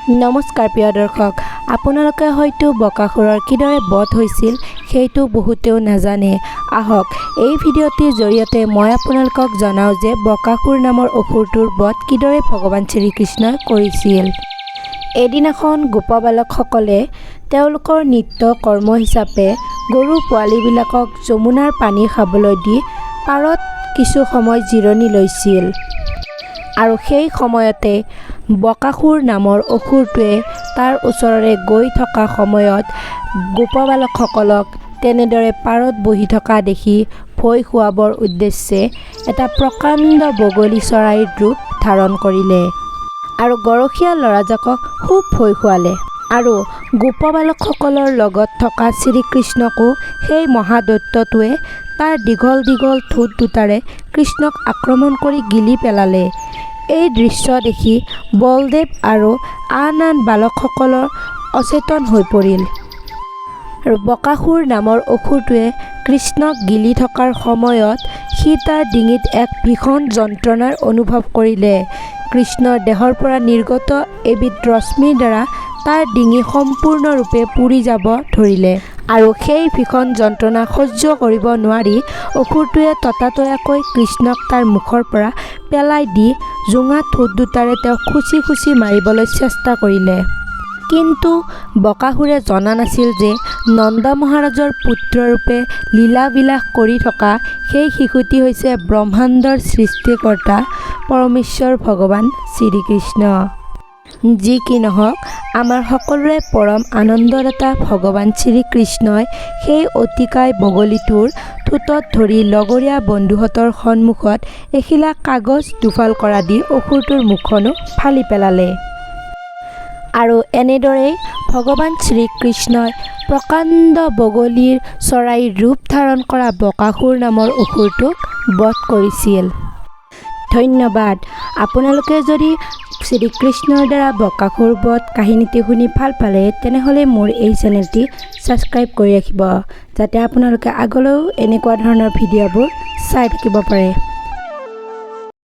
নমস্কাৰ প্ৰিয় দৰ্শক, আপোনালোকে হয়তো বকাসুৰৰ কিদৰে বধ হৈছিল সেইটো বহুতেও নাজানে। আহক এই ভিডিঅ'টিৰ জৰিয়তে মই আপোনালোকক জনাওঁ যে বকাসুৰ নামৰ অসুৰটোৰ বধ কিদৰে ভগৱান শ্ৰীকৃষ্ণই কৰিছিল। এদিনাখন গোপবালকসকলে তেওঁলোকৰ নিত্য কৰ্ম হিচাপে গৰু পোৱালিবিলাকক যমুনাৰ পানী খাবলৈ দি পাৰত কিছু সময় জিৰণি লৈছিল। আৰু সেই সময়তে বকাসুৰ নামৰ অসুৰটোৱে তাৰ ওচৰৰে গৈ থকা সময়ত গোপবালকসকলক তেনেদৰে পাৰত বহি থকা দেখি ভয় খুৱাবৰ উদ্দেশ্যে এটা প্ৰকাণ্ড বগলী চৰাইৰ ৰূপ ধাৰণ কৰিলে আৰু গৰখীয়া ল'ৰাজাকক খুব ভয় খুৱালে। আৰু গোপবালকসকলৰ লগত থকা শ্ৰীকৃষ্ণকো সেই মহাদৈত্যটোৱে তাৰ দীঘল দীঘল ঠোঁট দুটাৰে কৃষ্ণক আক্ৰমণ কৰি গিলি পেলালে। এই দৃশ্য দেখি বলদেৱ আৰু আন বালকসকলৰ অচেতন হৈ পৰিল। আৰু বকাসুৰ নামৰ অসুৰটোৱে কৃষ্ণক গিলি থকাৰ সময়ত সি তাৰ ডিঙিত এক ভীষণ যন্ত্ৰণাৰ অনুভৱ কৰিলে। কৃষ্ণৰ দেহৰ পৰা নিৰ্গত এবিধ ৰশ্মিৰ দ্বাৰা তাৰ ডিঙি সম্পূৰ্ণৰূপে পুৰি যাব ধৰিলে। আৰু সেই ভীষণ যন্ত্ৰণা সহ্য কৰিব নোৱাৰি অসুৰটোৱে ততাতৈয়াকৈ কৃষ্ণক তাৰ মুখৰ পৰা পেলাই দি জোঙা ঠোঁট দুটাৰে তেওঁক খুচি খুচি মাৰিবলৈ চেষ্টা কৰিলে। কিন্তু বকাসুৰে জনা নাছিল যে নন্দ মহাৰাজৰ পুত্ৰৰূপে লীলা বিলাস কৰি থকা সেই শিশুটি হৈছে ব্ৰহ্মাণ্ডৰ সৃষ্টিকৰ্তা পৰমেশ্বৰ ভগৱান শ্ৰীকৃষ্ণ। যি কি নহওক, আমাৰ সকলোৰে পৰম আনন্দদাতা ভগৱান শ্ৰীকৃষ্ণই সেই অতিকায় বগলীটোৰ ঠোঁটত ধৰি লগৰীয়া বন্ধুহঁতৰ সন্মুখত এখিলা কাগজ দুফাল কৰা দি অসুৰটোৰ মুখখনো ফালি পেলালে। আৰু এনেদৰেই ভগৱান শ্ৰীকৃষ্ণই প্ৰকাণ্ড বগলীৰ চৰাইৰ ৰূপ ধাৰণ কৰা বকাসুৰ নামৰ অসুৰটোক বধ কৰিছিল। ধন্যবাদ। আপোনালোকে যদি শ্ৰীকৃষ্ণৰ দ্বাৰা বকাসুৰ বধ কাহিনীটি শুনি ভাল পালে তেনেহ'লে মোৰ এই চেনেলটি ছাবস্ক্ৰাইব কৰি ৰাখিব, যাতে আপোনালোকে আগলৈও এনেকুৱা ধৰণৰ ভিডিঅ'বোৰ চাই থাকিব পাৰে।